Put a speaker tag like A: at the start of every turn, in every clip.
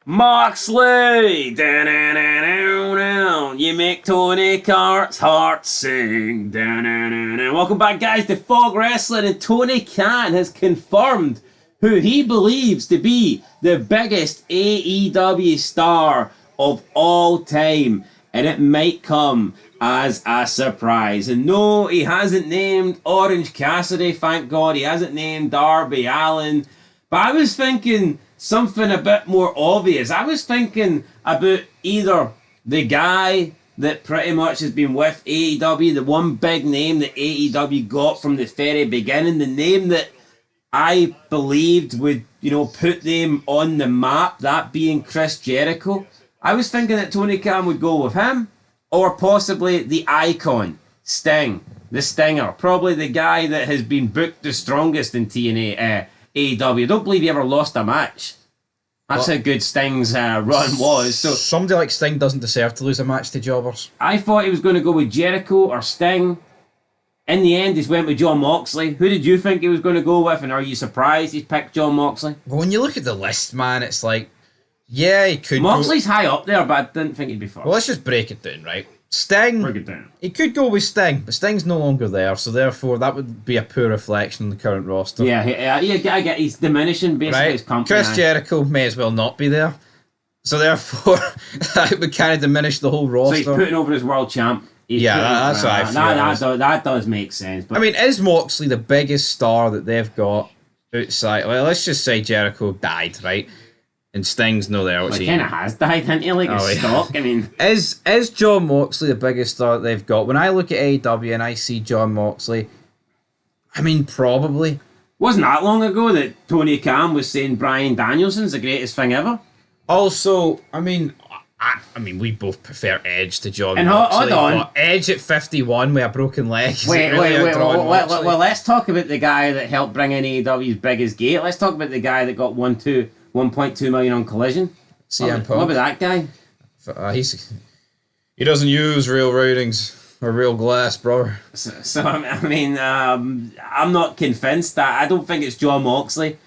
A: Moxley! Da-na-na-na-na. You make Tony Khan's heart sing. Da-na-na-na. Welcome back, guys, to Fog Wrestling, and Tony Khan has confirmed who he believes to be the biggest AEW star of all time, and it might come as a surprise. And no, he hasn't named Orange Cassidy, thank God. He hasn't named Darby Allin. But I was thinking something a bit more obvious. I was thinking about either the guy that pretty much has been with AEW, the one big name that AEW got from the very beginning, the name that I believed would, put them on the map, that being Chris Jericho. I was thinking that Tony Khan would go with him, or possibly the Icon, Sting, the Stinger, probably the guy that has been booked the strongest in TNA. AEW. I don't believe he ever lost a match. That's how good Sting's run was. So
B: somebody like Sting doesn't deserve to lose a match to jobbers.
A: I thought he was going to go with Jericho or Sting. In the end, he's went with John Moxley. Who did you think he was going to go with, and are you surprised he's picked John Moxley?
B: Well, when you look at the list, man, it's like, yeah, he could
A: Moxley's high up there, but I didn't think he'd be first.
B: Well, let's just break it down, right? Sting,
A: break it down.
B: He could go with Sting, but Sting's no longer there, so therefore that would be a poor reflection on the current roster.
A: Yeah, I get he's diminishing basically his company.
B: Chris Jericho may as well not be there, so therefore that would kind of diminish the whole roster.
A: So he's putting over his world champ.
B: That's what I feel.
A: That does make sense. But
B: I mean, is Moxley the biggest star that they've got outside? Well, let's just say Jericho died, right? And Sting's no there.
A: He kind of has died, hasn't he? Like his stock. I mean,
B: is John Moxley the biggest star that they've got? When I look at AEW and I see John Moxley, I mean, probably.
A: Wasn't that long ago that Tony Khan was saying Bryan Danielson's the greatest thing ever?
B: Also, I mean, we both prefer Edge to John
A: and
B: Moxley.
A: Hold on.
B: But Edge at 51 with a broken leg.
A: Wait. Well, let's talk about the guy that helped bring in AEW's biggest gate. Let's talk about the guy that got 1.2 million on Collision.
B: CM Punk.
A: What about that guy?
B: He doesn't use real ratings or real glass, bro.
A: So I mean, I'm not convinced that. I don't think it's John Moxley.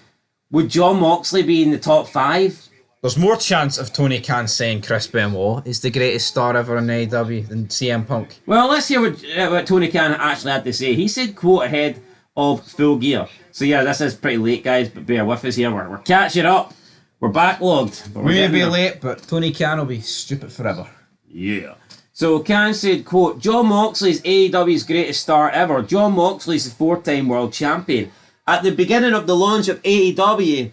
A: Would John Moxley be in the top 5?
B: There's more chance of Tony Khan saying Chris Benoit is the greatest star ever in AEW than CM Punk.
A: Well, let's hear what Tony Khan actually had to say. He said, quote, ahead of Full Gear. So yeah, this is pretty late, guys, but bear with us here. We're catching up. We're backlogged.
B: We may be late, but Tony Khan will be stupid forever.
A: Yeah. So Khan said, quote, John Moxley's AEW's greatest star ever. John Moxley's the 4-time world champion. At the beginning of the launch of AEW,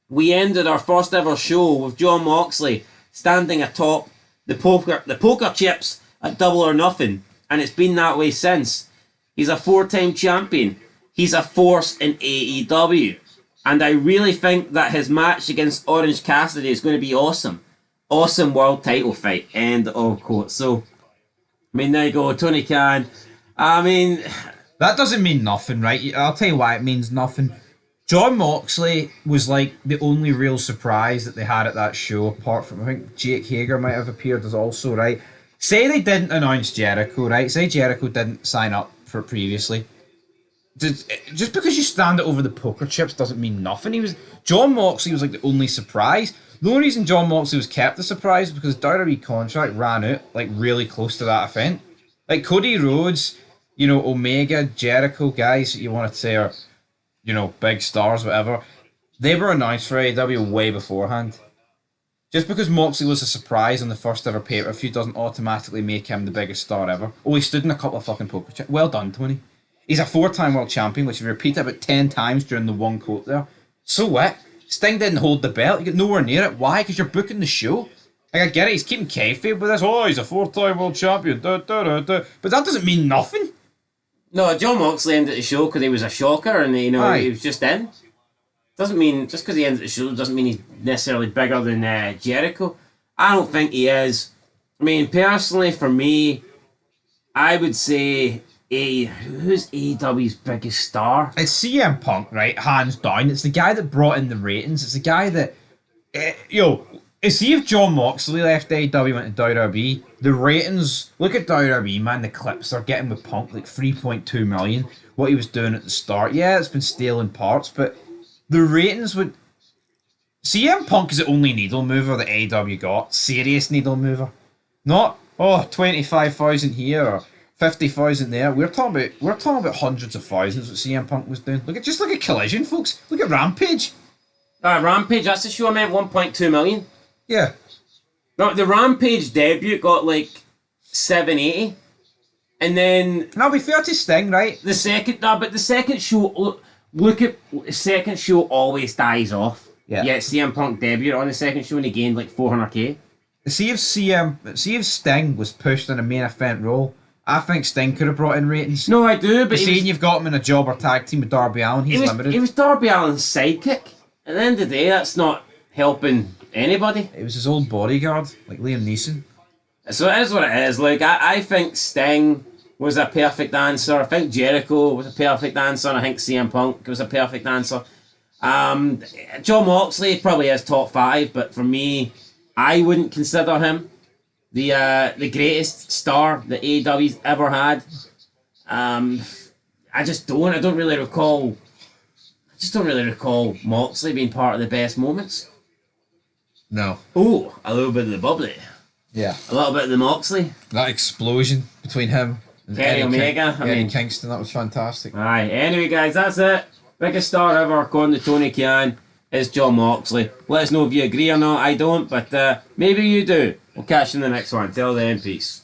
A: we ended our first ever show with John Moxley standing atop the poker chips at Double or Nothing, and it's been that way since. He's a 4-time champion. He's a force in AEW. And I really think that his match against Orange Cassidy is going to be awesome. Awesome world title fight. End of quote. So, I mean, there you go, Tony Khan. I mean,
B: that doesn't mean nothing, right? I'll tell you why it means nothing. John Moxley was like the only real surprise that they had at that show, apart from, I think Jake Hager might have appeared as also, right? Say they didn't announce Jericho, right? Say Jericho didn't sign up for it previously. Just because you stand over the poker chips doesn't mean nothing. John Moxley was like the only surprise. The only reason John Moxley was kept a surprise was because WWE contract ran out like really close to that event. Like Cody Rhodes, Omega, Jericho, guys that you want to say are, big stars, whatever. They were announced for AEW way beforehand. Just because Moxley was a surprise on the first ever pay-per-view doesn't automatically make him the biggest star ever. Oh, he stood in a couple of fucking poker chips. Well done, Tony. He's a 4-time world champion, which he repeated about 10 times during the one quote there. So what? Sting didn't hold the belt. You get nowhere near it. Why? Because you're booking the show. Like, I get it. He's keeping kayfabe with this. Oh, he's a 4-time world champion. But that doesn't mean nothing.
A: No, John Moxley ended the show because he was a shocker and, he was just in. Doesn't mean, just because he ended the show doesn't mean he's necessarily bigger than Jericho. I don't think he is. I mean, personally, for me, I would say... who's AEW's biggest star?
B: It's CM Punk, right? Hands down. It's the guy that brought in the ratings. It's the guy that... see if John Moxley left AEW went to WWE, the ratings... Look at WWE, man. The clips they're getting with Punk, like 3.2 million. What he was doing at the start. Yeah, it's been stale in parts, but the ratings would... CM Punk is the only needle mover that AEW got. Serious needle mover. Not, 25,000 here or 50,000 there. We're talking about hundreds of thousands what CM Punk was doing. Look at Collision, folks. Look at Rampage.
A: Rampage, that's the show I meant, 1.2 million.
B: Yeah.
A: No, the Rampage debut got like 780. And then
B: Now be fair to Sting, right?
A: the second show, look at the second show always dies off.
B: Yeah.
A: Yet CM Punk debuted on the second show and he gained like 400k.
B: See if Sting was pushed in a main event role, I think Sting could have brought in ratings.
A: No, I do, but
B: Seeing you've got him in a job or tag team with Darby Allin, he's limited.
A: He was Darby Allin's sidekick. At the end of the day, that's not helping anybody.
B: It was his old bodyguard, like Liam Neeson.
A: So it is what it is. Like I think Sting was a perfect answer. I think Jericho was a perfect answer. And I think CM Punk was a perfect answer. John Moxley probably is top 5, but for me, I wouldn't consider him the greatest star that AEW's ever had. I don't really recall Moxley being part of the best moments.
B: No.
A: Oh, a little bit of the bubbly.
B: Yeah.
A: A little bit of the Moxley.
B: That explosion between him and
A: Kenny Omega.
B: Eddie Kingston, that was fantastic.
A: Aye. Anyway, guys, that's it. Biggest star ever, according to Tony Khan, is John Moxley. Let us know if you agree or not. I don't, but maybe you do. We'll catch you in the next one. Till then, peace.